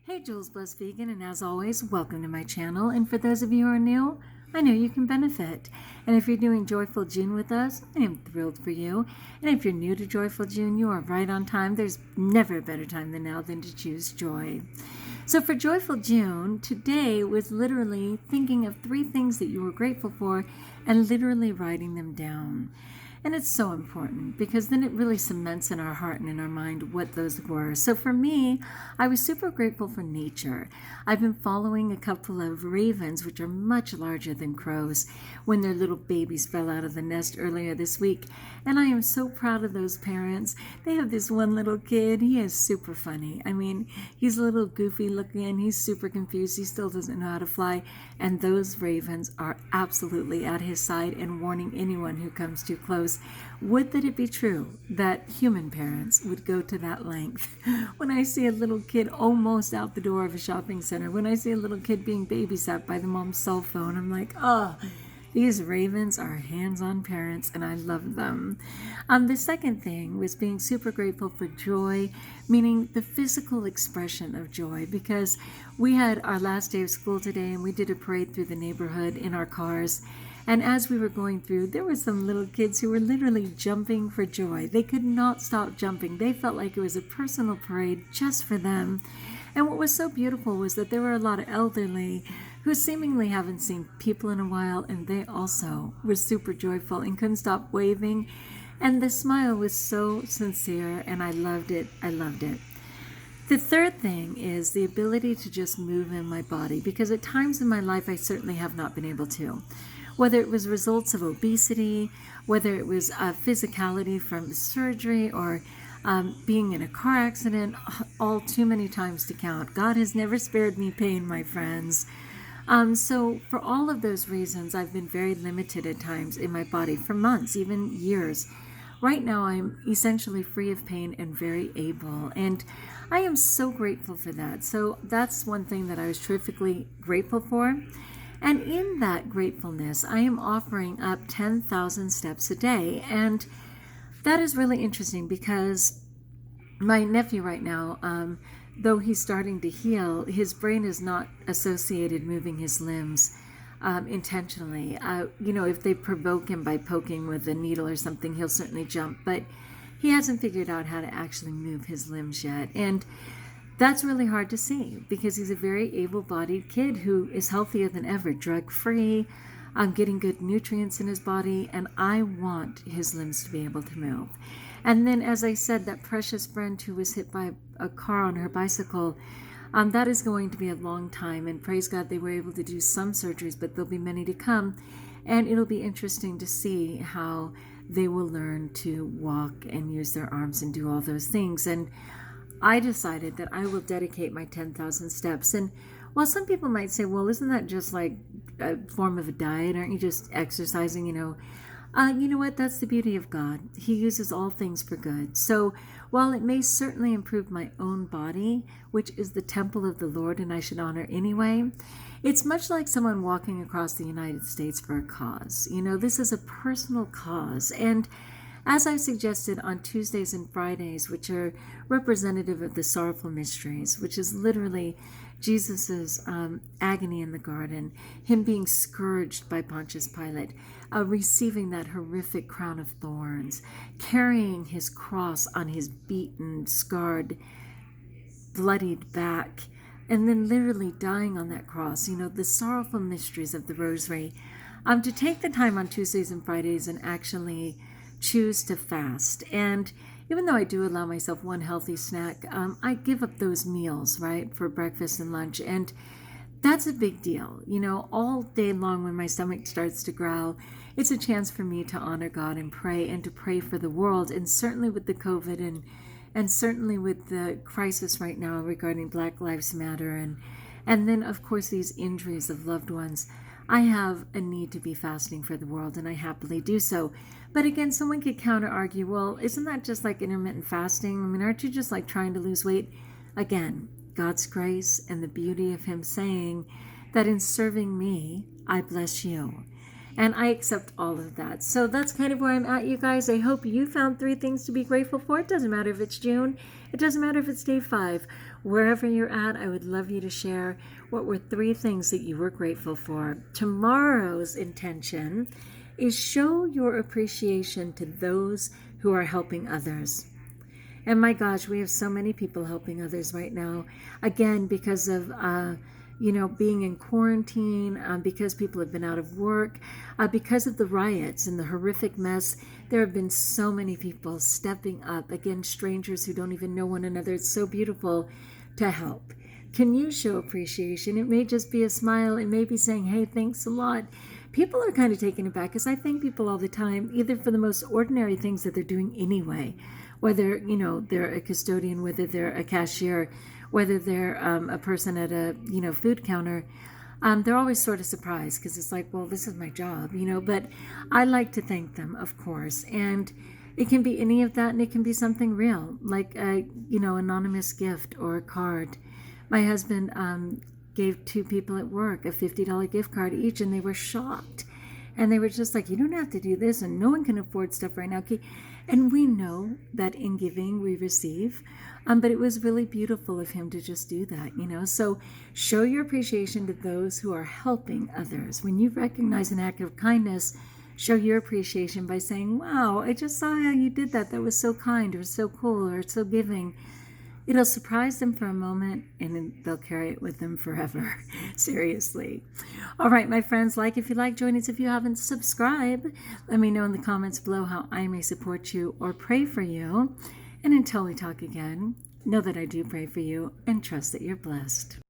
Hey, JulesBlessedVegan, and as always, welcome to my channel. And for those of you who are new, I know you can benefit. And if you're doing Joyful June with us, I am thrilled for you. And if you're new to Joyful June, you are right on time. There's never a better time than now than to choose joy. So for Joyful June, today was literally thinking of 3 things that you were grateful for and literally writing them down. And it's so important because then it really cements in our heart and in our mind what those were. So for me, I was super grateful for nature. I've been following a couple of ravens, which are much larger than crows, when their little babies fell out of the nest earlier this week. And I am so proud of those parents. They have this one little kid. He is super funny. I mean, he's a little goofy looking. He's super confused. He still doesn't know how to fly. And those ravens are absolutely at his side and warning anyone who comes too close. Would that it be true that human parents would go to that length. When I see a little kid almost out the door of a shopping center, when I see a little kid being babysat by the mom's cell phone, I'm like, oh, these ravens are hands-on parents, and I love them. The second thing was being super grateful for joy, meaning the physical expression of joy, because we had our last day of school today, and we did a parade through the neighborhood in our cars. And as we were going through, there were some little kids who were literally jumping for joy. They could not stop jumping. They felt like it was a personal parade just for them. And what was so beautiful was that there were a lot of elderly who seemingly haven't seen people in a while, and they also were super joyful and couldn't stop waving. And the smile was so sincere, and I loved it. I loved it. The third thing is the ability to just move in my body, because at times in my life I certainly have not been able to. Whether it was results of obesity, whether it was physicality from surgery, or being in a car accident, all too many times to count. God has never spared me pain, my friends. So for all of those reasons, I've been very limited at times in my body for months, even years. Right now, I'm essentially free of pain and very able, and I am so grateful for that. So that's one thing that I was terrifically grateful for. And in that gratefulness, I am offering up 10,000 steps a day. And that is really interesting because my nephew right now, though he's starting to heal, his brain is not associated moving his limbs intentionally. If they provoke him by poking with a needle or something, he'll certainly jump. But he hasn't figured out how to actually move his limbs yet. And that's really hard to see because he's a very able-bodied kid who is healthier than ever, drug-free, getting good nutrients in his body, and I want his limbs to be able to move. And then, as I said, that precious friend who was hit by a car on her bicycle, that is going to be a long time, and praise God they were able to do some surgeries, but there'll be many to come, and it'll be interesting to see how they will learn to walk and use their arms and do all those things. And I decided that I will dedicate my 10,000 steps. And while some people might say, well, isn't that just like a form of a diet? Aren't you just exercising, you know what? That's the beauty of God. He uses all things for good. So while it may certainly improve my own body, which is the temple of the Lord and I should honor anyway, it's much like someone walking across the United States for a cause. This is a personal cause. And as I suggested on Tuesdays and Fridays, which are representative of the sorrowful mysteries, which is literally Jesus's agony in the garden, him being scourged by Pontius Pilate, receiving that horrific crown of thorns, carrying his cross on his beaten, scarred, bloodied back, and then literally dying on that cross. The sorrowful mysteries of the Rosary. To take the time on Tuesdays and Fridays and actually choose to fast. And even though I do allow myself one healthy snack, I give up those meals, right, for breakfast and lunch. And that's a big deal. All day long when my stomach starts to growl, it's a chance for me to honor God and to pray for the world. And certainly with the COVID and certainly with the crisis right now regarding Black Lives Matter and then, of course, these injuries of loved ones, I have a need to be fasting for the world, and I happily do so. But again, someone could counter-argue, well, isn't that just like intermittent fasting? I mean, aren't you just like trying to lose weight? Again, God's grace and the beauty of Him saying that in serving me, I bless you. And I accept all of that. So that's kind of where I'm at, you guys. I hope you found 3 things to be grateful for. It doesn't matter if it's June. It doesn't matter if it's day 5. Wherever you're at, I would love you to share what were 3 things that you were grateful for. Tomorrow's intention is show your appreciation to those who are helping others. And my gosh, we have so many people helping others right now. Again, because of being in quarantine, because people have been out of work, because of the riots and the horrific mess. There have been so many people stepping up, again, strangers who don't even know one another. It's so beautiful to help. Can you show appreciation? It may just be a smile. It may be saying, hey, thanks a lot. People are kind of taken aback because I thank people all the time, either for the most ordinary things that they're doing anyway, whether, they're a custodian, whether they're a cashier, whether they're a person at a, food counter. They're always sort of surprised because it's like, well, this is my job, but I like to thank them, of course. And it can be any of that, and it can be something real, like a, anonymous gift or a card. My husband gave 2 people at work a $50 gift card each, and they were shocked. And they were just like, you don't have to do this, and no one can afford stuff right now. And we know that in giving we receive, but it was really beautiful of him to just do that, So show your appreciation to those who are helping others. When you recognize an act of kindness, show your appreciation by saying, wow, I just saw how you did that. That was so kind, or so cool, or so giving. It'll surprise them for a moment, and then they'll carry it with them forever. Seriously. All right, my friends, like if you like, join us if you haven't. Subscribe. Let me know in the comments below how I may support you or pray for you. And until we talk again, know that I do pray for you and trust that you're blessed.